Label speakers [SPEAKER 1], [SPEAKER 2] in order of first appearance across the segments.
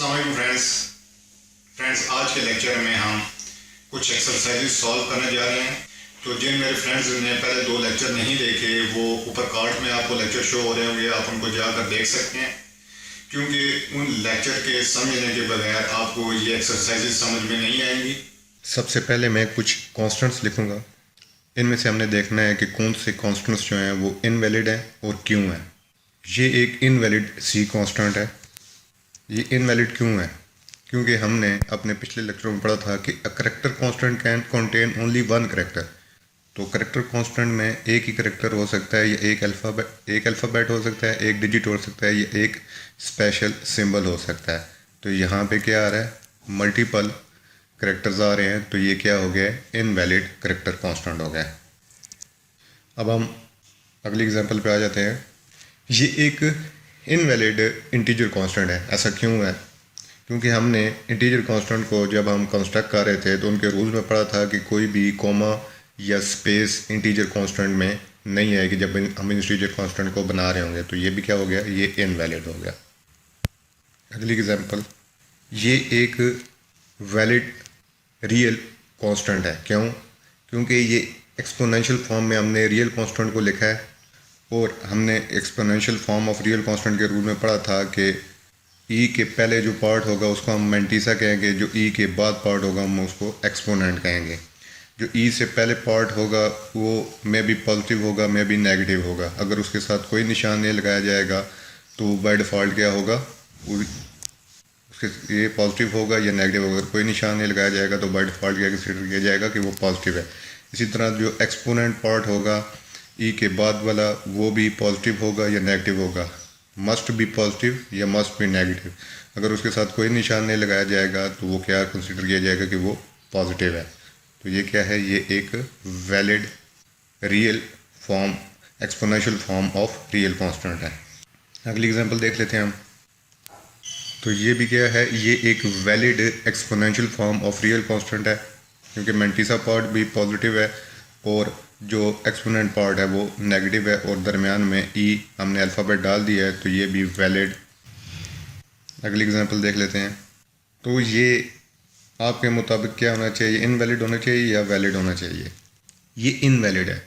[SPEAKER 1] अस्सलाम वालेकुम फ्रेंड्स आज के लेक्चर में हम कुछ एक्सरसाइजेस सॉल्व करने जा रहे हैं। तो जिन मेरे फ्रेंड्स ने पहले दो लेक्चर नहीं देखे वो ऊपर कार्ड में आपको लेक्चर शो हो रहे होंगे, आप उनको जाकर देख सकते हैं, क्योंकि उन लेक्चर के समझने के बगैर आपको ये एक्सरसाइजेस समझ में नहीं आएंगी।
[SPEAKER 2] सबसे पहले मैं कुछ कॉन्स्टेंट्स लिखूंगा। इनमें से हमने देखना है कि कौन से कॉन्स्टेंट्स जो हैं वो इनवैलिड हैं और क्यों हैं। ये एक इनवैलिड सी कॉन्स्टेंट है। ये इनवैलिड क्यों है? क्योंकि हमने अपने पिछले लेक्चर में पढ़ा था कि a character constant can contain only one character. तो करैक्टर कांस्टेंट में एक ही करैक्टर हो सकता है, या एक अल्फ़ाबेट हो सकता है, एक डिजिट हो सकता है, या एक स्पेशल सिंबल हो सकता है। तो यहाँ पे क्या आ रहा है? मल्टीपल करैक्टर्स आ रहे हैं, तो ये क्या हो गया? इनवैलिड करैक्टर कांस्टेंट हो गया। अब हम अगली एग्जांपल पे आ जाते हैं। ये एक इनवैलिड इंटीजर कांस्टेंट है। ऐसा क्यों है? क्योंकि हमने इंटीजर कांस्टेंट को जब हम कंस्ट्रक्ट कर रहे थे तो उनके रूल में पढ़ा था कि कोई भी कॉमा या स्पेस इंटीजर कांस्टेंट में नहीं आएगी जब हम इंटीजर कांस्टेंट को बना रहे होंगे। तो ये भी क्या हो गया? ये इनवैलिड हो गया। अगली एग्जांपल, ये एक वैलिड रियल कांस्टेंट है। क्यों? क्योंकि ये एक्सपोनेंशियल फॉर्म में हमने रियल कांस्टेंट को लिखा है, और हमने exponential form of real constant के रूल में पढ़ा था कि ई के पहले जो पार्ट होगा उसको हम मैंटीसा कहेंगे, जो ई के बाद पार्ट होगा हम उसको एक्सपोनेंट कहेंगे। जो ई से पहले पार्ट होगा वो मे भी पॉजिटिव होगा, मे भी नेगेटिव होगा। अगर उसके साथ कोई निशान नहीं लगाया जाएगा तो बाय डिफ़ॉल्ट क्या होगा? उसके ये पॉजिटिव होगा या नेगेटिव होगा। अगर कोई निशान नहीं लगाया जाएगा तो बाय डिफ़ॉल्ट क्या कंसिडर किया जाएगा कि वो पॉजिटिव है। इसी तरह जो एक्सपोनेंट पार्ट होगा ई के बाद वाला, वो भी पॉजिटिव होगा या नेगेटिव होगा। मस्ट बी पॉजिटिव या मस्ट बी नेगेटिव। अगर उसके साथ कोई निशान नहीं लगाया जाएगा तो वो क्या कंसिडर किया जाएगा कि वो पॉजिटिव है। तो ये क्या है? ये एक valid real form, exponential form of real constant है। अगली एग्जांपल देख लेते हैं हम। तो ये भी क्या है? ये एक valid exponential form of real constant है, क्योंकि मैंटीसा पार्ट भी पॉजिटिव है और जो एक्सपोनेंट पार्ट है वो नेगेटिव है, और दरमियान में ई हमने अल्फ़ाबेट डाल दिया है, तो ये भी वैलिड। अगली एग्जांपल देख लेते हैं। तो ये आपके मुताबिक क्या होना चाहिए? इनवैलिड होना चाहिए या वैलिड होना चाहिए? ये इनवैलिड है।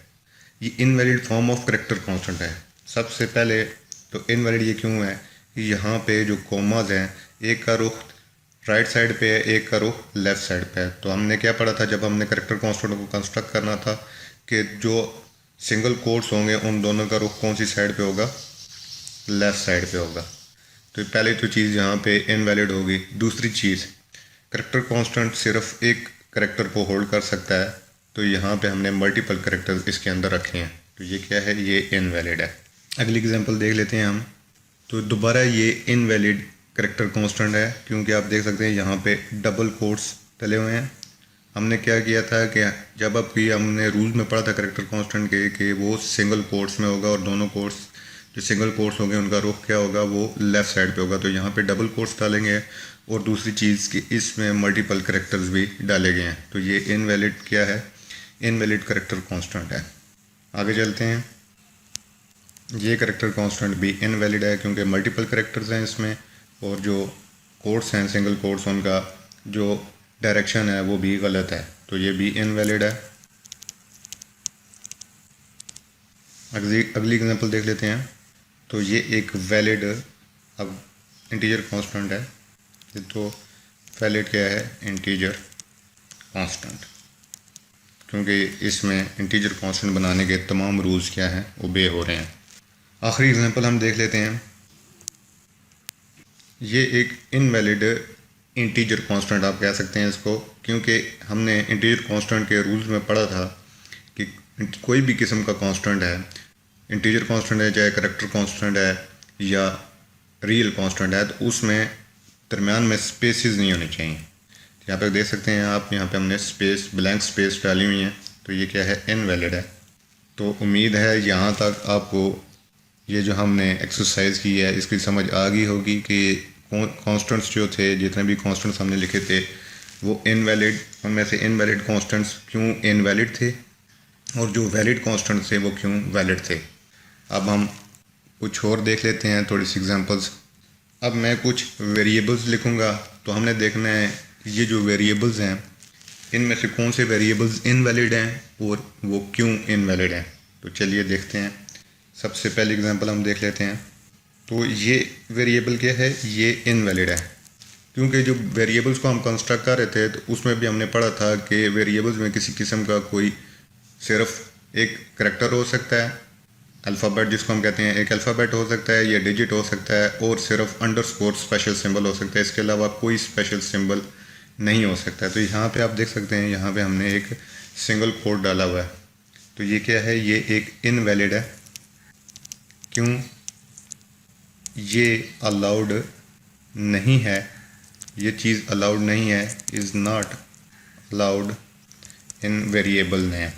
[SPEAKER 2] ये invalid form of character constant है। सबसे पहले तो इनवैलिड ये क्यों है कि यहाँ पे जो कॉमाज हैं, एक का रुख राइट साइड पे है, एक का रुख लेफ़्ट साइड पे है। तो हमने क्या पढ़ा था जब हमने करैक्टर कांस्टेंट को कंस्ट्रक्ट करना था कि जो सिंगल कोट्स होंगे उन दोनों का रुख कौन सी साइड पे होगा? लेफ़्ट साइड पे होगा। तो पहले तो चीज़ यहाँ पे इनवैलिड होगी। दूसरी चीज़, करैक्टर कांस्टेंट सिर्फ एक करैक्टर को होल्ड कर सकता है, तो यहाँ पे हमने मल्टीपल करैक्टर इसके अंदर रखे हैं, तो ये क्या है? ये इनवैलिड है। अगली एग्जांपल देख लेते हैं हम। तो दोबारा ये इनवैलिड करैक्टर कांस्टेंट है, क्योंकि आप देख सकते हैं यहाँ पे डबल कोट्स डले हुए हैं। हमने क्या किया था कि जब अब भी हमने रूल में पढ़ा था करैक्टर कांस्टेंट के कि वो सिंगल कोट्स में होगा, और दोनों कोट्स जो सिंगल कोट्स होंगे उनका रुख क्या होगा? वो लेफ़्ट साइड पे होगा। तो यहाँ पे डबल कोट्स डालेंगे, और दूसरी चीज़ कि इसमें मल्टीपल करैक्टर्स भी डाले गए हैं, तो ये इनवैलिड क्या है? इनवैलिड करैक्टर कांस्टेंट है। आगे चलते हैं। ये करैक्टर कांस्टेंट भी इनवैलिड है, क्योंकि मल्टीपल करैक्टर्स हैं इसमें, और जो कोट्स हैं सिंगल कोट्स उनका जो डायरेक्शन है वो भी गलत है, तो ये भी इनवैलिड है। अगली एग्जांपल देख लेते हैं। तो ये एक वैलिड अब इंटीजर कांस्टेंट है। तो वैलिड क्या है? इंटीजर कांस्टेंट, क्योंकि इसमें इंटीजर कांस्टेंट बनाने के तमाम रूल्स क्या हैं? ओबे हो रहे हैं। आखिरी एग्जांपल हम देख लेते हैं। ये एक इनवैलिड इंटीजर कांस्टेंट आप कह सकते हैं इसको, क्योंकि हमने इंटीजर कांस्टेंट के रूल्स में पढ़ा था कि कोई भी किस्म का कांस्टेंट है, इंटीजर कांस्टेंट है, चाहे करैक्टर कांस्टेंट है या रियल कांस्टेंट है, तो उसमें दरमियान में स्पेसेस नहीं होनी चाहिए। यहाँ पे देख सकते हैं आप, यहाँ पे हमने स्पेस, ब्लैंक स्पेस डाली हुई है, तो ये क्या है? इनवैलिड है। तो उम्मीद है यहाँ तक आपको ये जो हमने एक्सरसाइज की है इसकी समझ आ गई होगी कि कॉन्स्टेंट्स जो थे, जितने भी कॉन्स्टेंट्स हमने लिखे थे वो इनवैलिड, उनमें से इनवैलिड कॉन्स्टेंट्स क्यों इनवैलिड थे, और जो वैलिड कॉन्स्टेंट्स थे वो क्यों वैलिड थे। अब हम कुछ और देख लेते हैं, थोड़ी सी एग्जांपल्स। अब मैं कुछ वेरिएबल्स लिखूंगा, तो हमने देखना है ये जो वेरिएबल्स हैं इनमें से कौन से वेरिएबल्स इनवैलिड हैं और वो क्यों इनवैलिड हैं। तो चलिए देखते हैं। सबसे पहले एग्जांपल हम देख लेते हैं। तो ये वेरिएबल क्या है, ये इनवैलिड है, क्योंकि जो वेरिएबल्स को हम कंस्ट्रक्ट कर रहे थे तो उसमें भी हमने पढ़ा था कि वेरिएबल्स में किसी किस्म का कोई सिर्फ एक करैक्टर हो सकता है, अल्फ़ाबेट जिसको हम कहते हैं, एक अल्फ़ाबेट हो सकता है या डिजिट हो सकता है, और सिर्फ अंडरस्कोर स्पेशल सिंबल हो सकता है। इसके अलावा कोई स्पेशल सिंबल नहीं हो सकता है। तो यहाँ पे आप देख सकते हैं, यहाँ पे हमने एक सिंगल कोड डाला हुआ है। तो ये क्या है, ये एक इनवैलिड है। क्यों? ये अलाउड नहीं है, ये चीज़ अलाउड नहीं है, is not allowed in variable name.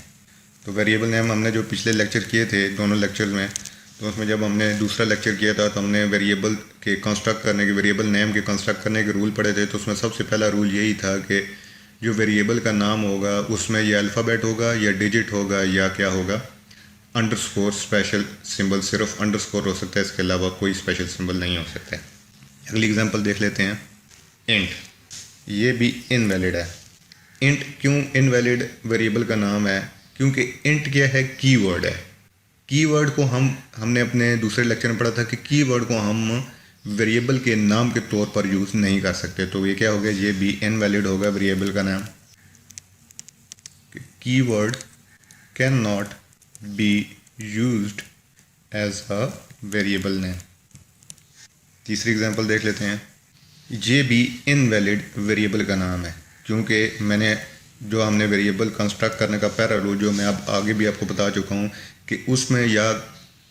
[SPEAKER 2] तो वेरिएबल नेम हमने जो पिछले लेक्चर किए थे दोनों लेक्चर्स में, तो उसमें जब हमने दूसरा लेक्चर किया था तो हमने वेरिएबल के कंस्ट्रक्ट करने के, वेरिएबल नेम के कंस्ट्रक्ट करने के रूल पढ़े थे। तो उसमें सबसे पहला रूल यही था कि जो वेरिएबल का नाम होगा उसमें या अल्फ़ाबेट होगा या डिजिट होगा या क्या होगा, अंडरस्कोर स्पेशल सिंबल, सिर्फ अंडरस्कोर हो सकता है, इसके अलावा कोई स्पेशल सिंबल नहीं हो सकता है। अगली एग्जांपल देख लेते हैं। इंट, ये भी इनवैलिड है। इंट क्यों इनवैलिड वेरिएबल का नाम है? क्योंकि इंट क्या है, कीवर्ड है। कीवर्ड को हमने अपने दूसरे लेक्चर में पढ़ा था कि कीवर्ड को हम वेरिएबल के नाम के तौर पर यूज़ नहीं कर सकते। तो ये क्या हो गया, ये भी इनवैलिड होगा वेरिएबल का नाम। Keyword can not be used as a variable name. तीसरी एग्जांपल देख लेते हैं। ये भी इनवैलिड वेरिएबल का नाम है, क्योंकि जो हमने वेरिएबल कंस्ट्रक्ट करने का पहला रूल, जो मैं अब आगे भी आपको बता चुका हूँ कि उसमें या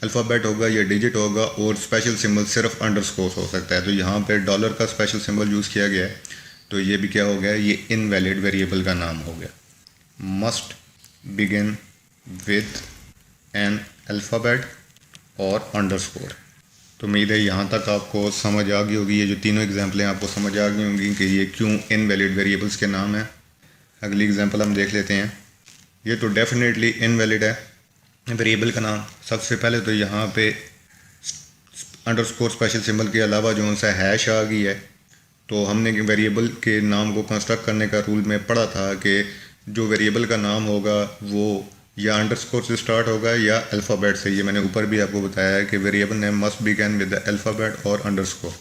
[SPEAKER 2] अल्फ़ाबेट होगा या डिजिट होगा और स्पेशल सिंबल सिर्फ अंडरस्कोर हो सकता है। तो यहाँ पे डॉलर का स्पेशल सिंबल यूज़ किया गया है, तो ये भी क्या हो गया, ये इनवैलिड वेरिएबल का नाम हो गया। Must begin with N alphabet और अंडरस्कोर। तो उम्मीद है यहाँ तक आपको समझ आ गई होगी, ये जो तीनों एग्जाम्पलें आपको समझ आ गई होंगी कि ये क्यों इनवैलिड वेरिएबल्स के नाम हैं। अगली एग्जांपल हम देख लेते हैं। ये तो डेफिनेटली इनवैलिड है वेरिएबल का नाम। सबसे पहले तो यहाँ पे अंडरस्कोर स्पेशल सिंबल के अलावा जो उनसे हैश आ गई है, तो हमने वेरिएबल के नाम को कंस्ट्रक्ट करने का रूल में पढ़ा था कि जो वेरिएबल का नाम होगा वो या अंडरस्कोर से स्टार्ट होगा या अल्फ़ाबेट से। ये मैंने ऊपर भी आपको बताया है कि variable name must begin with the alphabet और अंडरस्कोर।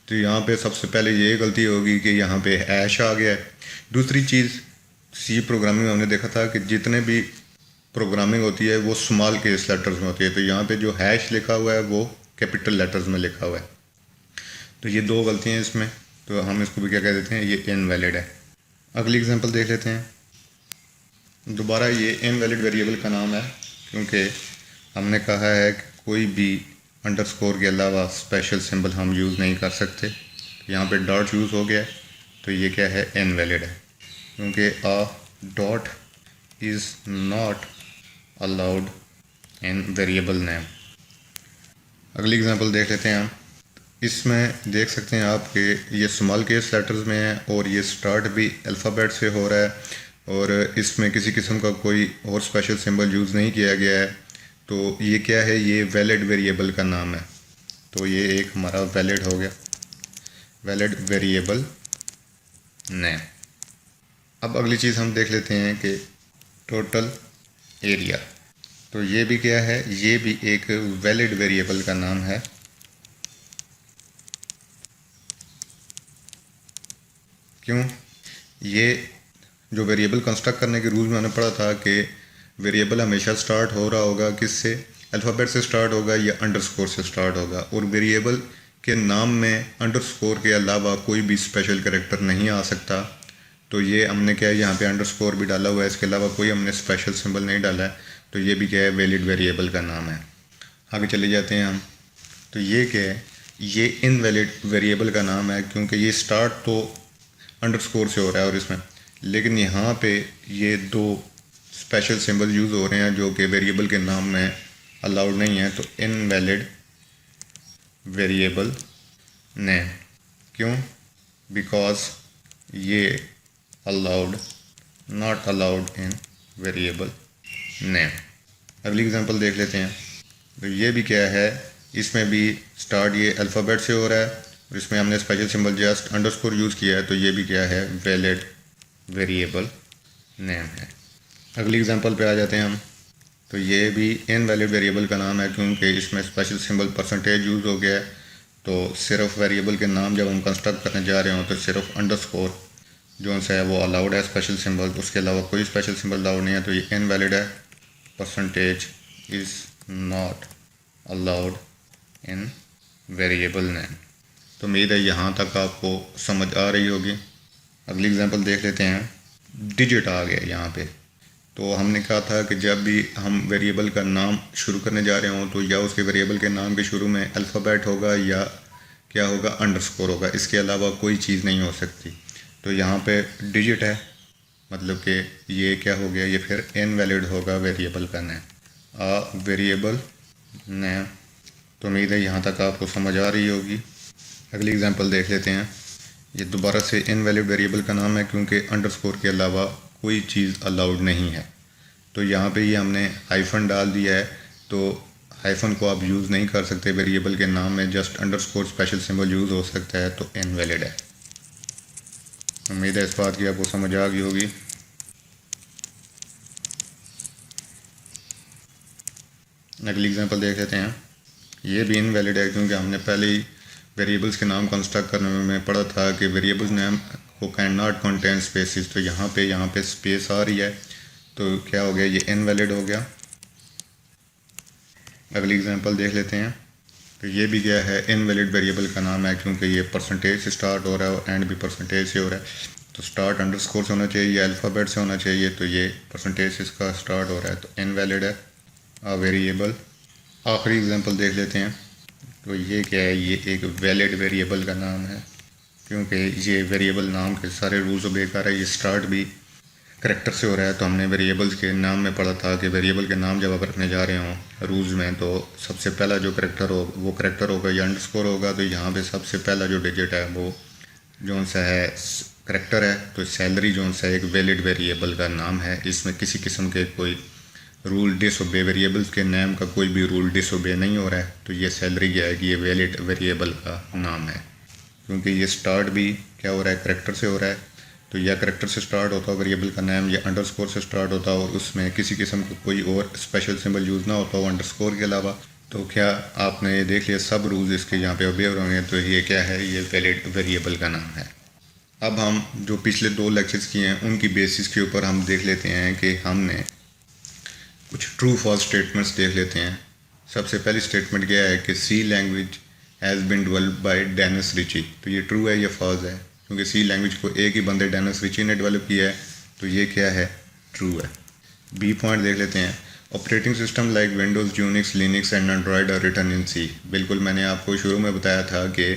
[SPEAKER 2] तो यहाँ पे सबसे पहले ये गलती होगी कि यहाँ पे हैश आ गया है। दूसरी चीज़, सी प्रोग्रामिंग में हमने देखा था कि जितने भी प्रोग्रामिंग होती है वो स्मॉल केस लेटर्स में होती है। तो यहाँ पे जो हैश लिखा हुआ है वो कैपिटल लेटर्स में लिखा हुआ है। तो ये दो गलतियाँ हैं इसमें, तो हम इसको भी क्या कह देते हैं, ये इनवैलिड है। अगली एग्जांपल देख लेते हैं। दोबारा ये इनवैलिड वेरिएबल का नाम है, क्योंकि हमने कहा है कि कोई भी अंडरस्कोर के अलावा स्पेशल सिंबल हम यूज़ नहीं कर सकते। यहाँ पे डॉट यूज़ हो गया, तो ये क्या है, इनवैलिड है, क्योंकि a dot is not allowed in variable name. अगली एग्जांपल देख लेते हैं हम। इसमें देख सकते हैं आप कि ये स्मॉल केस लेटर्स में है और ये स्टार्ट भी अल्फ़ाबेट से हो रहा है और इसमें किसी किस्म का कोई और स्पेशल सिंबल यूज़ नहीं किया गया है। तो ये क्या है, ये वैलिड वेरिएबल का नाम है। तो ये एक हमारा वैलिड हो गया, वैलिड वेरिएबल नेम। अब अगली चीज़ हम देख लेते हैं कि टोटल एरिया। तो ये भी क्या है, ये भी एक वैलिड वेरिएबल का नाम है। क्यों? ये जो वेरिएबल कंस्ट्रक्ट करने के रूल में मैंने पढ़ा था कि वेरिएबल हमेशा स्टार्ट हो रहा होगा किससे, अल्फ़ाबेट से स्टार्ट होगा या अंडरस्कोर से स्टार्ट होगा, और वेरिएबल के नाम में अंडरस्कोर के अलावा कोई भी स्पेशल कैरेक्टर नहीं आ सकता। तो ये हमने क्या है, यहाँ पे अंडरस्कोर भी डाला हुआ है, इसके अलावा कोई हमने स्पेशल सिंबल नहीं डाला है। तो ये भी क्या है, वैलिड वेरिएबल का नाम है। आगे चले जाते हैं हम। तो ये क्या है, ये इनवैलिड वेरिएबल का नाम है, क्योंकि ये स्टार्ट तो अंडरस्कोर से हो रहा है और इसमें, लेकिन यहाँ पे ये दो स्पेशल सिंबल यूज़ हो रहे हैं जो कि वेरिएबल के नाम में अलाउड नहीं है। तो इनवैलिड वेरिएबल नेम। क्यों? बिकॉज ये allowed, not allowed in variable name. अगली एग्जांपल देख लेते हैं। तो ये भी क्या है, इसमें भी स्टार्ट ये अल्फ़ाबेट से हो रहा है और इसमें हमने special symbol just underscore use किया है, तो ये भी क्या है, वैलिड वेरिएबल नेम है। अगली एग्जांपल पे आ जाते हैं हम। तो ये भी इनवैलिड वेरिएबल का नाम है क्योंकि इसमें स्पेशल सिंबल परसेंटेज यूज़ हो गया है। तो सिर्फ वेरिएबल के नाम जब हम कंस्ट्रक्ट करने जा रहे हो तो सिर्फ अंडरस्कोर जो सा है वो अलाउड है स्पेशल सिंबल, उसके अलावा कोई स्पेशल सिंबल अलाउड नहीं है, तो ये इनवैलिड है। Percentage is not allowed in variable name. तो उम्मीद है यहाँ तक आपको समझ आ रही होगी। अगली एग्जांपल देख लेते हैं। डिजिट आ गया यहाँ पे। तो हमने कहा था कि जब भी हम वेरिएबल का नाम शुरू करने जा रहे हों तो या उसके वेरिएबल के नाम के शुरू में अल्फ़ाबेट होगा या क्या होगा, अंडरस्कोर होगा, इसके अलावा कोई चीज़ नहीं हो सकती। तो यहाँ पे डिजिट है, मतलब कि ये क्या हो गया, ये फिर इनवैलिड होगा वेरिएबल का नेम, अ वेरिएबल नेम। तो उम्मीद है यहाँ तक आपको समझ आ रही होगी। अगली एग्जांपल देख लेते हैं। ये दोबारा से इनवैलिड वेरिएबल का नाम है क्योंकि अंडरस्कोर के अलावा कोई चीज़ अलाउड नहीं है। तो यहाँ पे ये हमने हाइफन डाल दिया है, तो हाइफन को आप यूज़ नहीं कर सकते वेरिएबल के नाम में, just underscore special symbol use हो सकता है, तो इनवैलिड है। उम्मीद है इस बात की आपको समझ आ गई होगी। अगली एग्जांपल देख लेते हैं। ये भी इनवैलिड है क्योंकि हमने पहले ही वेरिएबल्स के नाम कंस्ट्रक्ट करने में पढ़ा था कि वेरिएबल्स नेम को कैन नॉट कंटेन स्पेसिस। तो यहाँ पे स्पेस आ रही है, तो क्या हो गया, ये इनवैलिड हो गया। अगली एग्जांपल देख लेते हैं। तो ये भी क्या है, इनवैलिड वेरिएबल का नाम है क्योंकि ये परसेंटेज से स्टार्ट हो रहा है और एंड भी परसेंटेज से हो रहा है। तो स्टार्ट अंडरस्कोर से होना चाहिए या अल्फ़ाबेट से होना चाहिए, तो ये परसेंटेज से इसका स्टार्ट हो रहा है, तो इनवैलिड है अ वेरिएबल। आखिरी एग्जांपल देख लेते हैं। तो ये क्या है, ये एक वैलिड वेरिएबल का नाम है क्योंकि ये वेरिएबल नाम के सारे रूल्स ओबे कर रहा है। ये स्टार्ट भी करैक्टर से हो रहा है। तो हमने वेरिएबल्स के नाम में पढ़ा था कि वेरिएबल के नाम जब आप रखने जा रहे हों रूल्स में, तो सबसे पहला जो करैक्टर हो वो करैक्टर होगा या अंडरस्कोर होगा। तो यहाँ पे सबसे पहला जो डिजिट है वो जो सा है करैक्टर है। तो सैलरी जो सा एक वैलिड वेरिएबल का नाम है, इसमें किसी किस्म के कोई रूल डिसोबे, वेरिएबल्स के नेम का कोई भी रूल डिसोबे नहीं हो रहा है। तो ये सैलरी क्या है कि ये वैलिड वेरिएबल का नाम है क्योंकि ये स्टार्ट भी क्या हो रहा है, करैक्टर से हो रहा है। तो या करैक्टर से स्टार्ट होता है वेरिएबल का नाम, या अंडरस्कोर से स्टार्ट होता है और उसमें किसी किस्म का कोई और स्पेशल सिंबल यूज़ ना होता हो अंडरस्कोर के अलावा। तो क्या आपने ये देख लिया, सब रूल्स इसके यहाँ पे ओबे हो रहे हैं। तो ये क्या है, ये वैलिड वेरिएबल का नाम है। अब हम जो पिछले 2 लेक्चर्स किए हैं उनकी बेसिस के ऊपर हम देख लेते हैं कि हमने कुछ ट्रू फॉल्स स्टेटमेंट्स देख लेते हैं। सबसे पहली स्टेटमेंट क्या है कि C language has been developed by Dennis Ritchie. तो ये ट्रू है या फॉल्स है, क्योंकि सी लैंग्वेज को एक ही बंदे डेनिस रिची ने डेवलप किया है। तो ये क्या है, ट्रू है। बी पॉइंट देख लेते हैं। Operating system like Windows, Unix, Linux and Android are written in C. बिल्कुल मैंने आपको शुरू में बताया था कि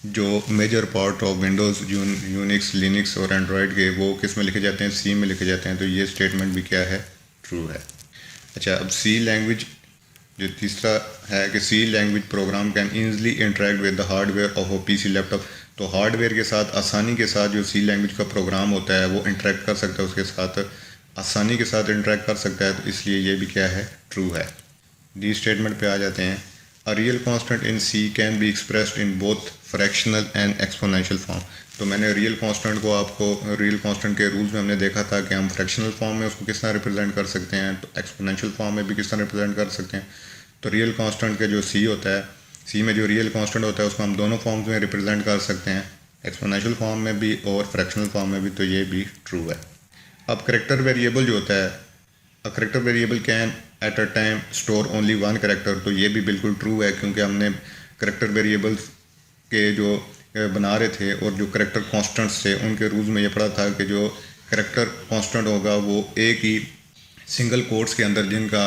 [SPEAKER 2] जो major part of Windows, Unix, Linux और एंड्रॉयड के वो किस में लिखे जाते हैं, सी में लिखे जाते हैं। तो ये स्टेटमेंट भी क्या है, ट्रू है। अच्छा, अब सी लैंग्वेज जो तीसरा है कि C language program can easily interact with the hardware of a PC laptop. तो हार्डवेयर के साथ आसानी के साथ जो सी लैंग्वेज का प्रोग्राम होता है वो इंटरेक्ट कर सकता है, उसके साथ आसानी के साथ इंटरेक्ट कर सकता है। तो इसलिए ये भी क्या है, ट्रू है। डी स्टेटमेंट पे आ जाते हैं। A real constant in C can be expressed in both fractional and exponential form. तो मैंने रियल कांस्टेंट को आपको रियल कांस्टेंट के रूल्स में हमने देखा था कि हम फ्रैक्शनल फॉर्म में उसको किस तरह रिप्रेजेंट कर सकते हैं, तो एक्सपोनेंशियल फॉर्म में भी किस तरह रिप्रेजेंट कर सकते हैं। तो रियल कांस्टेंट के जो सी होता है, सी में जो रियल कांस्टेंट होता है उसको हम दोनों फॉर्म्स में रिप्रेजेंट कर सकते हैं, एक्सपोनेंशियल फॉर्म में भी और फ्रैक्शनल फॉर्म में भी। तो ये भी ट्रू है। अब करैक्टर वेरिएबल जो होता है, a character variable can at a time store only 1 character. तो ये भी बिल्कुल ट्रू है क्योंकि हमने करैक्टर वेरिएबल्स के जो बना रहे थे और जो करैक्टर कांस्टेंट्स थे उनके रूल्स में ये पढ़ा था कि जो करैक्टर कांस्टेंट होगा वो एक ही सिंगल कोट्स के अंदर जिनका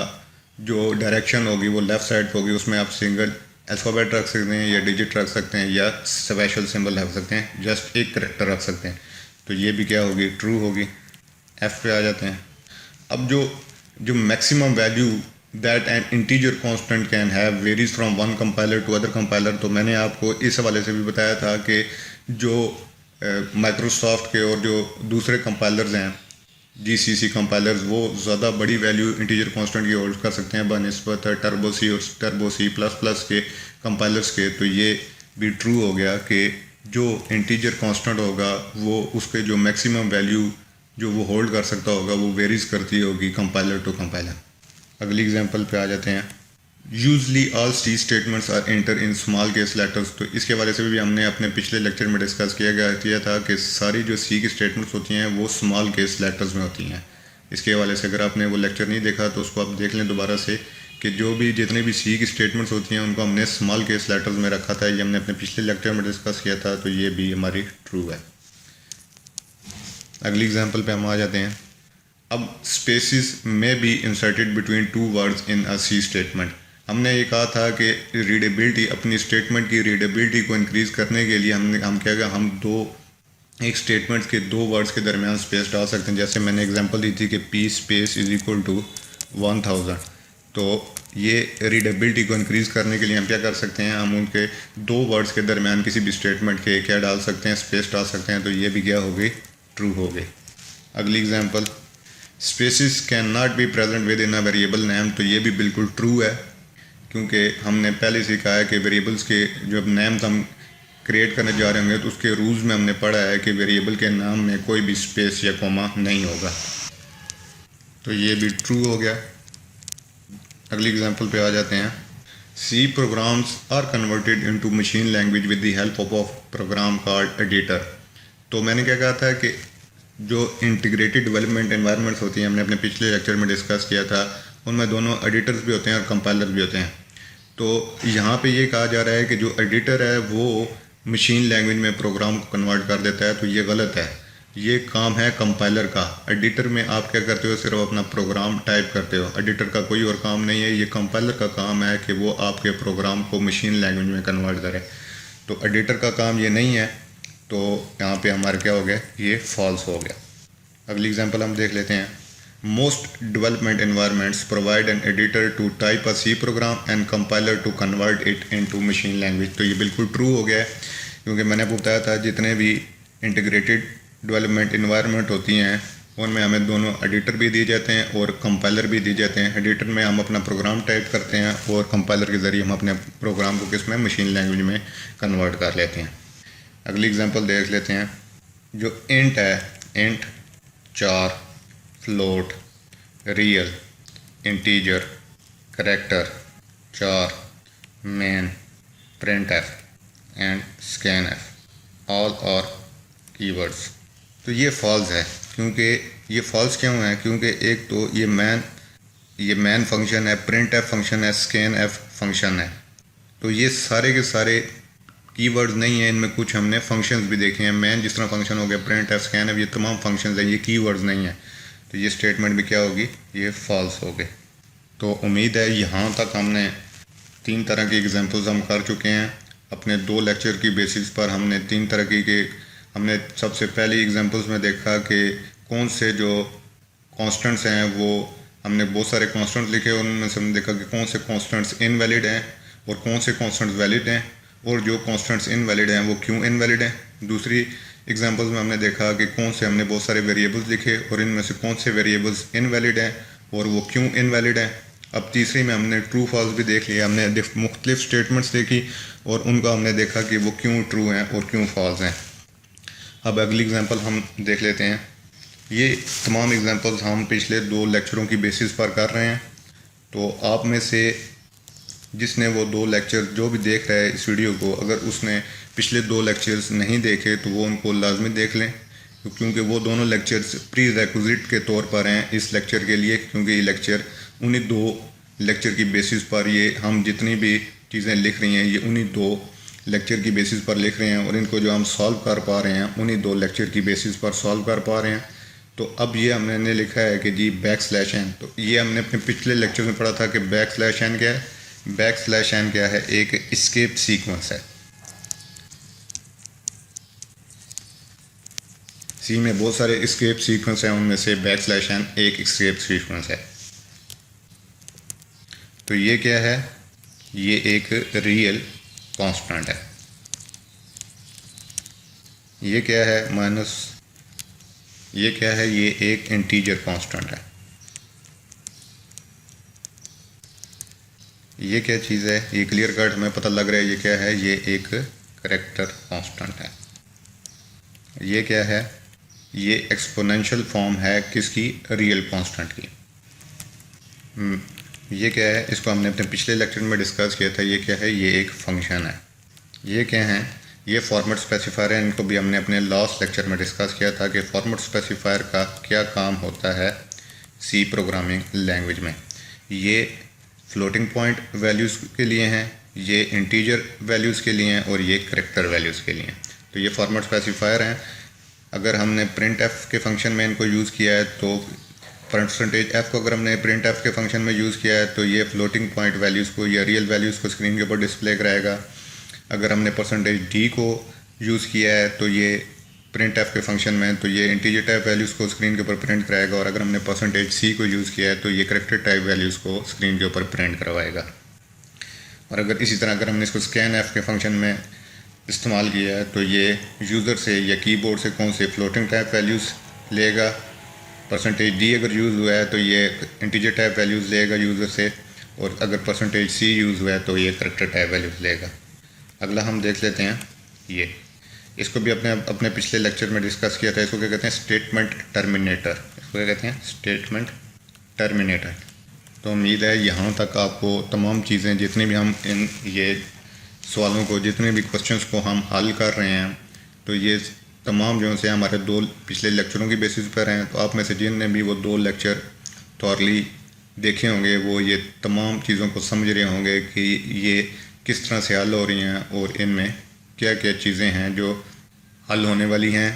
[SPEAKER 2] जो डायरेक्शन होगी वो लेफ़्ट साइड होगी, उसमें आप सिंगल अल्फ़ाबेट रख सकते हैं या डिजिट रख सकते हैं या स्पेशल सिंबल रख सकते हैं, जस्ट एक करैक्टर रख सकते हैं। तो ये भी क्या होगी, ट्रू होगी। एफ पे आ जाते हैं। अब जो maximum value that an integer constant can have varies from one compiler to other compiler. तो मैंने आपको इस हवाले से भी बताया था कि जो माइक्रोसॉफ्ट के और जो दूसरे कंपाइलर्स हैं, जीसीसी कंपाइलर्स, वो ज़्यादा बड़ी वैल्यू इंटीजर कांस्टेंट की होल्ड कर सकते हैं बनिस्बत टर्बो सी और टर्बो C++ के कंपाइलर्स के। तो ये भी ट्रू हो गया कि जो इंटीजर कांस्टेंट होगा वो उसके जो मैक्सिमम वैल्यू जो वो होल्ड कर सकता होगा वो वेरीज करती होगी कंपाइलर टू कंपाइलर। अगली एग्जांपल पे आ जाते हैं। Usually all C statements are enter in small case letters. तो इसके वाले से भी हमने अपने पिछले लेक्चर में डिस्कस किया था कि सारी जो सी की स्टेटमेंट्स होती हैं वो स्मॉल केस लेटर्स में होती हैं। इसके हवाले से अगर आपने वो लेक्चर नहीं देखा तो उसको आप देख लें दोबारा से कि जो भी जितने भी सी की स्टेटमेंट्स होती हैं उनको हमने स्मॉल केस लेटर्स में रखा था। ये हमने अपने पिछले लेक्चर में डिस्कस किया था, तो ये भी हमारी ट्रू है। अगली एग्जांपल पे हम आ जाते हैं। अब स्पेसिस में be inserted between two words in a C statement. हमने ये कहा था कि रीडेबिलिटी, अपनी स्टेटमेंट की रीडेबिलिटी को इंक्रीज़ करने के लिए हम क्या किया, हम एक स्टेटमेंट के दो वर्ड्स के दरमियान स्पेस डाल सकते हैं। जैसे मैंने एग्जांपल दी थी कि P space is equal to 1000। तो ये रीडेबिलिटी को इंक्रीज़ करने के लिए हम क्या कर सकते हैं, हम उनके दो वर्ड्स के दरमियान किसी भी स्टेटमेंट के क्या डाल सकते हैं, स्पेस डाल सकते हैं। तो ये भी क्या हो गई, ट्रू हो गई। अगली example, spaces can not be present with in a variable name. तो ये भी बिल्कुल ट्रू है, क्योंकि हमने पहले से कहा है कि वेरिएबल्स के जब नेम्स हम क्रिएट करने जा रहे होंगे तो उसके रूल्स में हमने पढ़ा है कि वेरिएबल के नाम में कोई भी स्पेस या कॉमा नहीं होगा। तो ये भी ट्रू हो गया। अगली एग्जांपल पे आ जाते हैं। C programs are converted into machine language with the help of program called editor. तो मैंने क्या कहा था कि जो इंटीग्रेटेड डेवलपमेंट एनवायरनमेंट्स होती हैं, हमने अपने पिछले लेक्चर में डिस्कस किया था, उनमें दोनों एडिटर्स भी होते हैं और कंपाइलर भी होते हैं। तो यहाँ पे ये कहा जा रहा है कि जो एडिटर है वो मशीन लैंग्वेज में प्रोग्राम को कन्वर्ट कर देता है। तो ये गलत है, ये काम है कंपाइलर का। एडिटर में आप क्या करते हो, सिर्फ अपना प्रोग्राम टाइप करते हो। एडिटर का कोई और काम नहीं है, ये कंपाइलर का काम है कि वो आपके प्रोग्राम को मशीन लैंग्वेज में कन्वर्ट करे। तो एडिटर का काम ये नहीं है। तो यहाँ पे हमारा क्या हो गया, ये फॉल्स हो गया। अगली एग्जांपल हम देख लेते हैं। Most development environments provide an editor to type a C program and compiler to convert it into machine language. तो ये बिल्कुल ट्रू हो गया है, क्योंकि मैंने आपको बताया था जितने भी इंटीग्रेटेड डेवलपमेंट एनवायरनमेंट होती हैं उनमें हमें दोनों एडिटर भी दिए जाते हैं और कंपाइलर भी दिए जाते हैं। एडिटर में हम अपना प्रोग्राम टाइप करते हैं और कंपाइलर के ज़रिए हम अपने प्रोग्राम को किस में, मशीन लैंग्वेज में कन्वर्ट कर लेते हैं। अगली एग्जांपल देख लेते हैं। जो इंट है, int, char, float, real, integer, character, char, main, print F and scan F, all are keywords. तो ये फॉल्स है। क्योंकि ये फॉल्स क्यों है, क्योंकि एक तो ये मैन फंक्शन है, प्रिंट एफ फंक्शन है, स्कैन एफ फंक्शन है। तो ये सारे के सारे कीवर्ड्स नहीं है, इनमें कुछ हमने फंक्शंस भी देखे हैं। मैन जिस तरह फंक्शन हो गया, प्रिंट एफ, स्कैन एफ, ये तमाम फंक्शंस हैं, ये कीवर्ड्स नहीं है। तो ये स्टेटमेंट भी क्या होगी, ये फॉल्स हो गए। तो उम्मीद है यहाँ तक हमने 3 तरह की एग्जांपल्स हम कर चुके हैं। अपने 2 लेक्चर की बेसिस पर हमने 3 तरह की हमने सबसे पहली एग्जांपल्स में देखा कि कौन से जो कॉन्स्टेंट्स हैं वो हमने बहुत सारे कॉन्स्टेंट्स लिखे, उनमें से हमने देखा कि कौन से कॉन्स्टेंट्स इनवैलिड हैं और कौन से कॉन्स्टेंट्स वैलिड हैं, और जो कॉन्स्टेंट्स इनवैलिड हैं वो क्यों इनवैलिड हैं। दूसरी एग्जांपल्स में हमने देखा कि कौन से हमने बहुत सारे वेरिएबल्स लिखे और इनमें से कौन से वेरिएबल्स इनवैलिड हैं और वो क्यों इनवैलिड हैं। अब तीसरी में हमने ट्रू फॉल्स भी देख लिया, हमने मुख्तलिफ स्टेटमेंट्स देखी और उनका हमने देखा कि वो क्यों ट्रू हैं और क्यों फॉल्स हैं। अब अगली एग्जांपल हम देख लेते हैं। ये तमाम एग्जांपल्स हम पिछले 2 लेक्चरों की बेसिस पर कर रहे हैं। तो आप में से जिसने वो 2 लेक्चर जो भी देख रहा है इस वीडियो को, अगर उसने पिछले 2 लेक्चर्स नहीं देखे तो वो उनको लाजमी देख लें, क्योंकि वो दोनों लेक्चर्स प्री रेक्विजिट के तौर पर हैं इस लेक्चर के लिए। क्योंकि ये लेक्चर उन्हीं 2 लेक्चर की बेसिस पर, ये हम जितनी भी चीज़ें लिख रही हैं ये उन्हीं 2 लेक्चर की बेसिस पर लिख रहे हैं और इनको जो हम सॉल्व कर पा रहे हैं उन्हीं 2 लेक्चर की बेसिस पर सॉल्व कर पा रहे हैं। तो अब ये हमने लिखा है कि जी बैकस्लैश n। तो ये हमने अपने पिछले लेक्चर में पढ़ा था कि बैकस्लैश n क्या है। बैकस्लैश n क्या है, एक एस्केप सीक्वेंस है। सी में बहुत सारे एस्केप सीक्वेंस हैं, उनमें से बैकस्लैश n एक एस्केप सीक्वेंस है। तो ये क्या है, ये एक रियल कांस्टेंट है। ये क्या है, माइनस, ये क्या है, ये एक इंटीजर कांस्टेंट है। ये क्या चीज़ है, ये क्लियर कट हमें पता लग रहा है ये क्या है, ये एक करैक्टर कांस्टेंट है। ये क्या है? ये एक्सपोनेंशियल फॉर्म है किसकी? रियल कांस्टेंट की। ये क्या है? इसको हमने अपने पिछले लेक्चर में डिस्कस किया था। ये क्या है? ये एक फंक्शन है। ये क्या है? ये फॉर्मेट स्पेसिफायर है। इनको भी हमने अपने लास्ट लेक्चर में डिस्कस किया था कि फॉर्मेट स्पेसिफायर का क्या काम होता है सी प्रोग्रामिंग लैंग्वेज में। ये फ्लोटिंग पॉइंट वैल्यूज़ के लिए हैं, ये इंटीजर वैल्यूज़ के लिए हैं और ये करैक्टर वैल्यूज़ के लिए हैं। तो ये फॉर्मेट स्पेसिफायर हैं। अगर हमने प्रिंट एफ के फंक्शन में इनको यूज़ किया है तो परसेंटेज एफ को अगर हमने प्रिंट एफ के फंक्शन में यूज़ किया है तो ये फ्लोटिंग पॉइंट वैल्यूज़ को या रियल वैल्यूज़ को स्क्रीन के ऊपर डिस्प्ले कराएगा। अगर हमने परसेंटेज डी को यूज़ किया है तो ये प्रिंट एफ के फंक्शन में तो ये इंटीजर टाइप वैल्यूज़ को स्क्रीन के ऊपर प्रिंट कराएगा। और अगर हमने परसेंटेज सी को यूज़ किया है तो ये करैक्टर टाइप वैल्यूज़ को स्क्रीन के ऊपर प्रिंट करवाएगा। और अगर इसी तरह अगर हमने इसको स्कैन एफ के फंक्शन में इस्तेमाल किया है तो ये यूज़र से या कीबोर्ड से कौन से फ्लोटिंग टाइप वैल्यूज़ लेगा। परसेंटेज डी अगर यूज़ हुआ है तो ये इंटीजर टाइप वैल्यूज़ लेगा यूज़र से, और अगर परसेंटेज सी यूज़ हुआ है तो ये करैक्टर टाइप वैल्यूज़ लेगा। अगला हम देख लेते हैं ये, इसको भी अपने पिछले लेक्चर में डिस्कस किया था। इसको क्या कहते हैं? Statement terminator. इसको क्या कहते हैं? Statement terminator. तो उम्मीद है यहाँ तक आपको तमाम चीज़ें जितनी भी हम इन ये सवालों को, जितने भी क्वेश्चंस को हम हल कर रहे हैं, तो ये तमाम जो से हमारे 2 पिछले लेक्चरों की बेसिस पर हैं। तो आप में से जिनने भी वो 2 लेक्चर थॉरली देखे होंगे वो ये तमाम चीज़ों को समझ रहे होंगे कि ये किस तरह से हल हो रही हैं और इनमें क्या क्या चीज़ें हैं जो हल होने वाली हैं,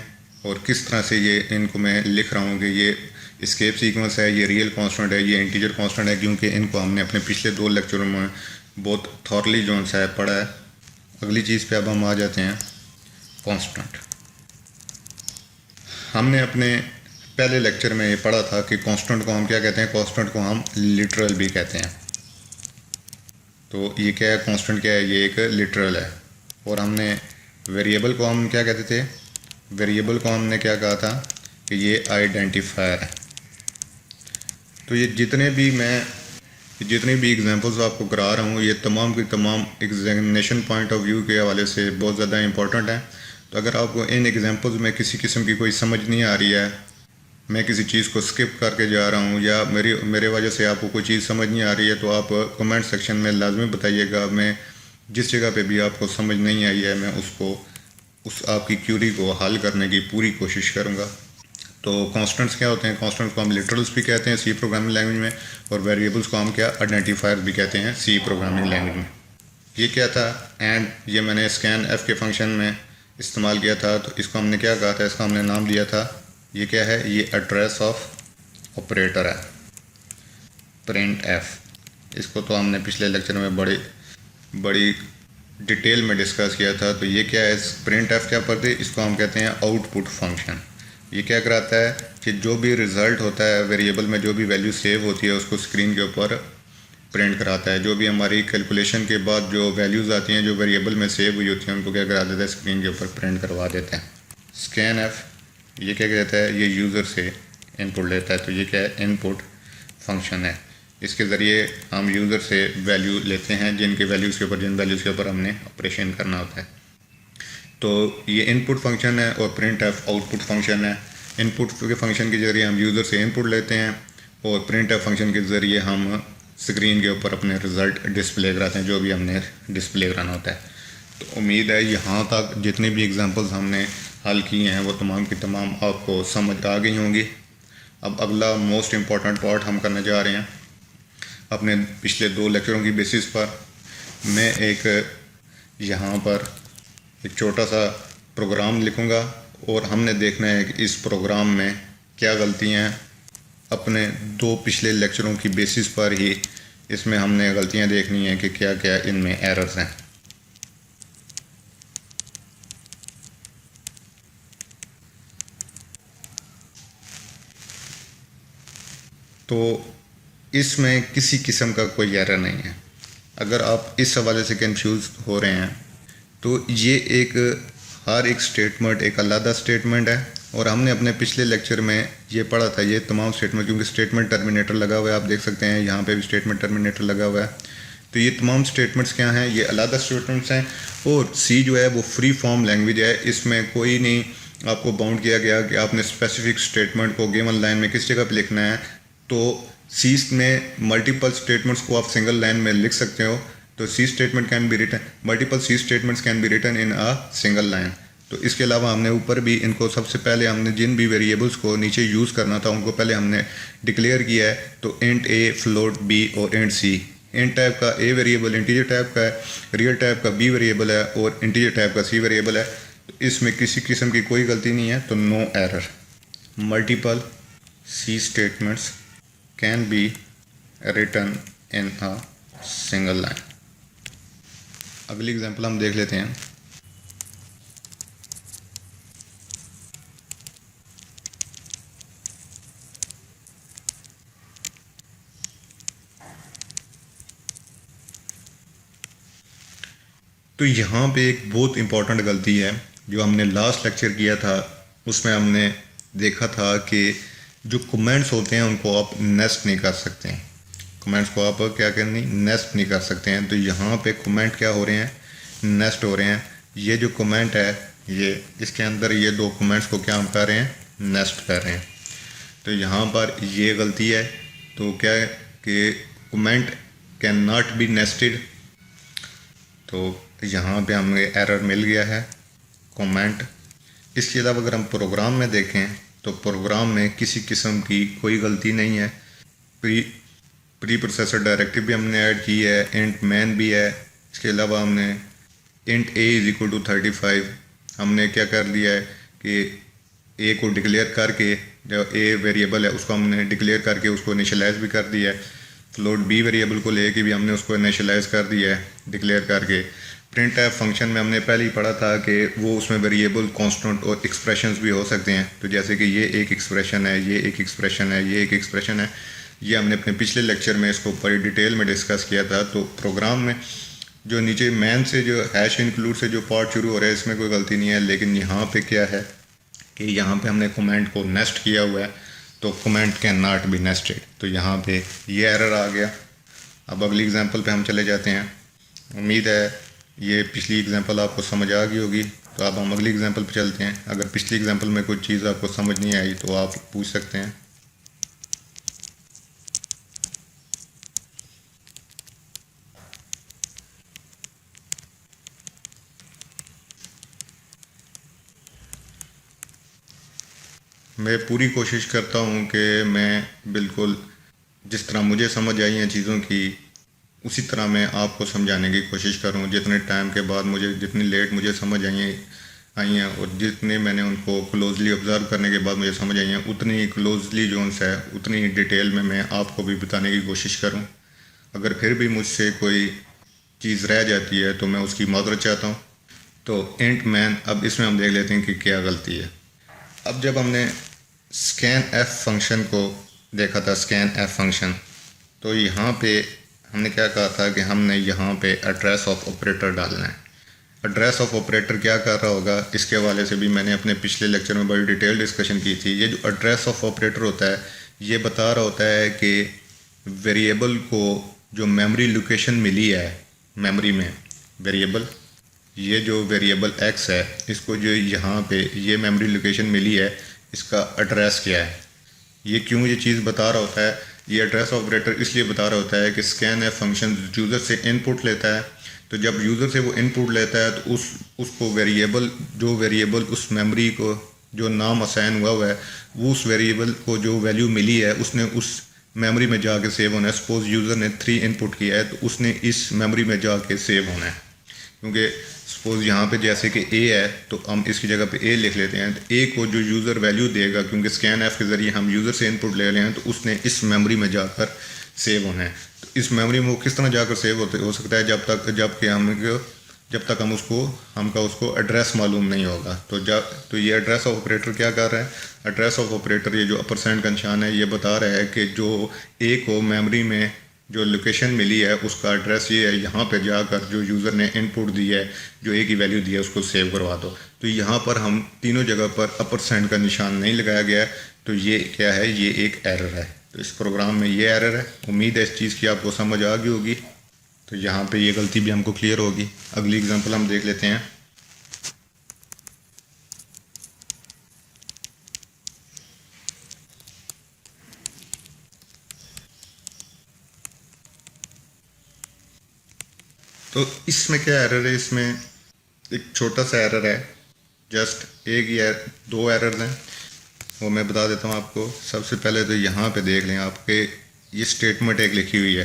[SPEAKER 2] और किस तरह से ये इनको मैं लिख रहा हूँ कि ये एस्केप सीक्वेंस है, ये रियल कांस्टेंट है, ये इंटीजर कांस्टेंट है, क्योंकि इनको हमने अपने पिछले 2 लेक्चरों में बहुत थॉरली जो सा है पढ़ा है। अगली चीज़ पे अब हम आ जाते हैं कांस्टेंट। हमने अपने पहले लेक्चर में ये पढ़ा था कि कांस्टेंट को हम क्या कहते हैं? कांस्टेंट को हम लिटरल भी कहते हैं। तो ये क्या है? कांस्टेंट क्या है? ये एक लिटरल है। और हमने वेरिएबल को हम क्या कहते थे? वेरिएबल को हमने क्या कहा था कि ये आइडेंटिफायर है। तो ये जितने भी एग्जांपल्स आपको करा रहा हूँ ये तमाम की तमाम एग्जामिनेशन पॉइंट ऑफ व्यू के हवाले से बहुत ज़्यादा इंपॉर्टेंट है। तो अगर आपको इन एग्जांपल्स में किसी किस्म की कोई समझ नहीं आ रही है, मैं किसी चीज़ को स्किप करके जा रहा हूँ, या मेरे वजह से आपको कोई चीज़ समझ नहीं आ रही है, तो आप कमेंट सेक्शन में लाजमी बताइएगा। मैं जिस जगह पे भी आपको समझ नहीं आई है मैं उस आपकी क्यूरी को हल करने की पूरी कोशिश करूँगा। तो कांस्टेंट्स क्या होते हैं? कांस्टेंट्स को हम लिटरल्स भी कहते हैं सी प्रोग्रामिंग लैंग्वेज में, और वेरिएबल्स को हम क्या? आइडेंटिफायर्स भी कहते हैं सी प्रोग्रामिंग लैंग्वेज में। ये क्या था? एंड ये मैंने स्कैन एफ के फंक्शन में इस्तेमाल किया था। तो इसको हमने क्या कहा था? इसका हमने नाम दिया था, ये क्या है? ये एड्रेस ऑफ ऑपरेटर है, प्रिंट एफ। इसको तो हमने पिछले लेक्चर में बड़ी डिटेल में डिस्कस किया था। तो ये क्या है? प्रिंट एफ क्या पढ़ते? इसको हम कहते हैं आउटपुट फंक्शन। ये क्या कराता है कि जो भी रिज़ल्ट होता है वेरिएबल में, जो भी वैल्यू सेव होती है उसको स्क्रीन के ऊपर प्रिंट कराता है। जो भी हमारी कैलकुलेशन के बाद जो वैल्यूज़ आती हैं जो वेरिएबल में सेव हुई होती हैं उनको क्या करा देता है? स्क्रीन के ऊपर प्रिंट करवा देते हैं। स्कैन एफ ये क्या कहता है? ये यूज़र से इनपुट लेता है। तो ये क्या है? इनपुट फंक्शन है। इसके ज़रिए हम यूज़र से वैल्यू लेते हैं जिन वैल्यूज़ के ऊपर हमने ऑपरेशन करना होता है। तो ये इनपुट फंक्शन है और प्रिंट एफ आउटपुट फंक्शन है। इनपुट के फंक्शन के ज़रिए हम यूज़र से इनपुट लेते हैं और प्रिंट एफ फंक्शन के ज़रिए हम स्क्रीन के ऊपर अपने रिज़ल्ट डिस्प्ले कराते हैं जो भी हमने डिस्प्ले कराना होता है। तो उम्मीद है यहाँ तक जितने भी एग्जांपल्स हमने हल किए हैं वो तमाम की तमाम आपको समझ आ गई होंगी। अब अगला मोस्ट इम्पॉर्टेंट पार्ट हम करने जा रहे हैं। अपने पिछले 2 लेक्चरों की बेसिस पर मैं यहाँ पर एक छोटा सा प्रोग्राम लिखूँगा और हमने देखना है कि इस प्रोग्राम में क्या गलतियाँ हैं। अपने 2 पिछले लेक्चरों की बेसिस पर ही इसमें हमने गलतियाँ देखनी हैं कि क्या क्या इनमें एरर्स हैं। तो इसमें किसी किस्म का कोई एरर नहीं है। अगर आप इस हवाले से कंफ्यूज हो रहे हैं तो ये हर एक स्टेटमेंट एक अलग स्टेटमेंट है, और हमने अपने पिछले लेक्चर में ये पढ़ा था ये तमाम स्टेटमेंट, क्योंकि स्टेटमेंट टर्मिनेटर लगा हुआ है। आप देख सकते हैं यहाँ पे भी स्टेटमेंट टर्मिनेटर लगा हुआ है। तो ये तमाम स्टेटमेंट्स क्या हैं, ये अलग स्टेटमेंट्स हैं। और सी जो है वो फ्री फॉर्म लैंग्वेज है, इसमें कोई नहीं आपको बाउंड किया गया कि आपने स्पेसिफिक स्टेटमेंट को गिवन लाइन में किस जगह पे लिखना है। तो सी में मल्टीपल स्टेटमेंट्स को आप सिंगल लाइन में लिख सकते हो। तो C statement can be written, multiple C statements can be written in a single line. तो इसके अलावा हमने ऊपर भी इनको सबसे पहले हमने जिन भी वेरिएबल्स को नीचे यूज़ करना था उनको पहले हमने डिक्लेयर किया है। तो इंट ए, फ्लोट बी और इंट सी। इंट टाइप का ए वेरिएबल इंटीजर टाइप का है, रियल टाइप का बी वेरिएबल है और इंटीजर टाइप का सी वेरिएबल है। तो इसमें किसी किस्म की कोई गलती नहीं है, तो no error. Multiple C statements can be written in a single line. अगली एग्जांपल हम देख लेते हैं। तो यहाँ पे एक बहुत इंपॉर्टेंट गलती है जो हमने लास्ट लेक्चर किया था, उसमें हमने देखा था कि जो कमेंट्स होते हैं उनको आप नेस्ट नहीं कर सकते हैं। कमेंट्स को आप क्या करनी, नेस्ट नहीं कर सकते हैं। तो यहाँ पे कमेंट क्या हो रहे हैं, नेस्ट हो रहे हैं। ये जो कमेंट है ये इसके अंदर ये दो कमेंट्स को क्या हम कर रहे हैं, नेस्ट कर रहे हैं। तो यहाँ पर ये गलती है। तो क्या है कि comment can not B nested. तो यहाँ पे हमें एरर मिल गया है कमेंट। इसके अलावा अगर हम प्रोग्राम में देखें तो प्रोग्राम में किसी किस्म की कोई गलती नहीं है। प्री प्रोसेसर डायरेक्टिव भी हमने ऐड की है, इंट मैन भी है। इसके अलावा हमने int A is equal to 35 हमने क्या कर लिया है कि ए को डिक्लेयर करके, जो ए वेरिएबल है उसको हमने डिक्लेयर करके उसको इनिशियलाइज भी कर दिया है। फ्लोट बी वेरिएबल को लेके भी हमने उसको इनिशियलाइज कर दिया है डिक्लेयर करके। प्रिंट टाइप फंक्शन में हमने पहले ही पढ़ा था कि वो उसमें वेरिएबल कांस्टेंट और एक्सप्रेशंस भी हो सकते हैं। तो जैसे कि ये एक एक्सप्रेशन है, ये एक एक्सप्रेशन है, ये एक एक्सप्रेशन है। ये हमने अपने पिछले लेक्चर में इसको बड़ी डिटेल में डिस्कस किया था। तो प्रोग्राम में जो नीचे मैन से जो हैश इंक्लूड से जो पार्ट शुरू हो रहा है इसमें कोई गलती नहीं है। लेकिन यहाँ पे क्या है कि यहाँ पे हमने कमेंट को नेस्ट किया हुआ है, तो comment can not B nested. तो यहाँ पे ये एरर आ गया। अब अगली एग्जांपल पे हम चले जाते हैं। उम्मीद है ये पिछली एग्जांपल आपको समझ आ गई होगी। तो अब हम अगली एग्जांपल पे चलते हैं। अगर पिछली एग्जांपल में कोई चीज़ आपको समझ नहीं आई तो आप पूछ सकते हैं। मैं पूरी कोशिश करता हूँ कि मैं बिल्कुल जिस तरह मुझे समझ आई हैं चीज़ों की उसी तरह मैं आपको समझाने की कोशिश करूँ। जितने टाइम के बाद मुझे, जितनी लेट मुझे समझ आई हैं और जितने मैंने उनको क्लोजली ऑब्ज़र्व करने के बाद मुझे समझ आई हैं, उतनी ही क्लोजली जो उनसे है उतनी ही डिटेल में मैं आपको भी बताने की कोशिश करूँ। अगर फिर भी मुझसे कोई चीज़ रह जाती है तो मैं उसकी माजरत चाहता हूँ। तो इंट मैन, अब इसमें हम देख लेते हैं कि क्या गलती है। अब जब हमने स्कैन एफ फंक्शन को देखा था, स्कैन एफ फंक्शन, तो यहाँ पे हमने क्या कहा था कि हमने यहाँ पे एड्रेस ऑफ ऑपरेटर डालना है। एड्रेस ऑफ ऑपरेटर क्या कर रहा होगा, इसके हवाले से भी मैंने अपने पिछले लेक्चर में बड़ी डिटेल डिस्कशन की थी। ये जो एड्रेस ऑफ ऑपरेटर होता है ये बता रहा होता है कि वेरिएबल को जो मेमोरी लोकेशन मिली है, मेमोरी में वेरिएबल, ये जो वेरिएबल एक्स है इसको जो यहाँ पे ये मेमोरी लोकेशन मिली है इसका एड्रेस क्या है। ये क्यों ये चीज़ बता रहा होता है, ये एड्रेस ऑपरेटर इसलिए बता रहा होता है कि स्कैन एफ फंक्शन यूज़र से इनपुट लेता है। तो जब यूज़र से वो इनपुट लेता है तो उसको वेरिएबल, जो वेरिएबल उस मेमोरी को जो नाम असाइन हुआ है वो उस वेरिएबल को जो वैल्यू मिली है उसने उस मेमोरी में जाके सेव होना है। सपोज़ यूज़र ने 3 इनपुट किया है तो उसने इस मेमोरी में जाके सेव होना है। क्योंकि सपोज़ यहाँ पे जैसे कि ए है तो हम इसकी जगह पे ए लिख लेते हैं। तो ए को जो यूज़र वैल्यू देगा, क्योंकि स्कैन एफ के ज़रिए हम यूज़र से इनपुट ले रहे हैं, तो उसने इस मेमोरी में जाकर सेव होना है। तो इस मेमोरी में वो किस तरह जाकर सेव हो सकता है, जब तक हमका उसको एड्रेस मालूम नहीं होगा। तो ये एड्रेस ऑफ ऑपरेटर क्या कर रहा है, एड्रेस ऑफ ऑपरेटर ये जो % का निशान है ये बता रहा है कि जो ए को मेमोरी में जो लोकेशन मिली है उसका एड्रेस ये है, यहाँ पे जाकर जो यूज़र ने इनपुट दी है, जो ए की वैल्यू दी है उसको सेव करवा दो। तो यहाँ पर हम तीनों जगह पर % का निशान नहीं लगाया गया है। तो ये क्या है, ये एक एरर है। तो इस प्रोग्राम में ये एरर है। उम्मीद है इस चीज़ की आपको समझ आ गई होगी। तो यहाँ पे ये गलती भी हमको क्लियर होगी। अगली एग्जांपल हम देख लेते हैं। तो इसमें क्या एरर है, इसमें एक छोटा सा एरर है, जस्ट एक ही दो एरर हैं, वो मैं बता देता हूँ आपको। सबसे पहले तो यहाँ पे देख लें, आपके ये स्टेटमेंट एक लिखी हुई है।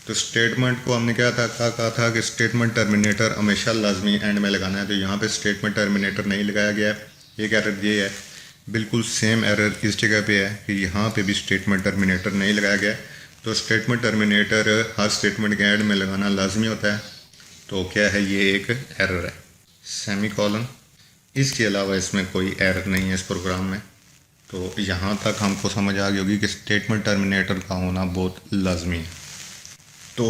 [SPEAKER 2] तो स्टेटमेंट को हमने क्या कहा था कि स्टेटमेंट टर्मिनेटर हमेशा लाजमी एंड में लगाना है। तो यहाँ पे स्टेटमेंट टर्मिनेटर नहीं लगाया गया है। एक एरर ये है, बिल्कुल सेम एरर इस जगह पे है कि यहाँ पे भी स्टेटमेंट टर्मिनेटर नहीं लगाया गया है। तो स्टेटमेंट टर्मिनेटर हर स्टेटमेंट के एंड में लगाना लाजमी होता है। तो क्या है, ये एक एरर है, सेमी कॉलन। इसके अलावा इसमें कोई एरर नहीं है इस प्रोग्राम में। तो यहाँ तक हमको समझ आ गई होगी कि स्टेटमेंट टर्मिनेटर का होना बहुत लाजमी है। तो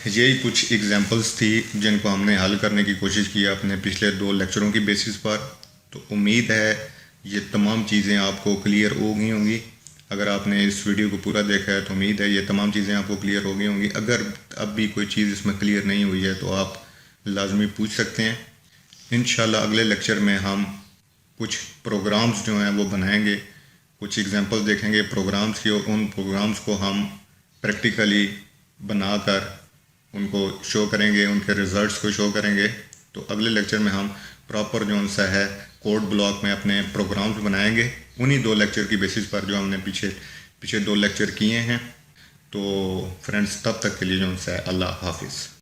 [SPEAKER 2] यही कुछ एग्जांपल्स थी जिनको हमने हल करने की कोशिश की अपने पिछले 2 लेक्चरों की बेसिस पर। तो उम्मीद है ये तमाम चीज़ें आपको क्लियर हो गई होंगी। अगर आपने इस वीडियो को पूरा देखा है तो उम्मीद है ये तमाम चीज़ें आपको क्लियर हो गई होंगी। अगर अब भी कोई चीज़ इसमें क्लियर नहीं हुई है तो आप लाजमी पूछ सकते हैं। इंशाल्लाह अगले लेक्चर में हम कुछ प्रोग्राम्स जो हैं वो बनाएंगे, कुछ एग्जांपल्स देखेंगे प्रोग्राम्स की, और उन प्रोग्राम्स को हम प्रैक्टिकली बनाकर उनको शो करेंगे, उनके रिज़ल्ट्स को शो करेंगे। तो अगले लेक्चर में हम प्रॉपर जो सा है कोड ब्लॉक में अपने प्रोग्राम्स बनाएंगे, उन्हीं 2 लेक्चर की बेसिस पर जो हमने पीछे 2 लेक्चर किए हैं। तो फ्रेंड्स, तब तक के लिए जो सा है अल्लाह हाफिज़।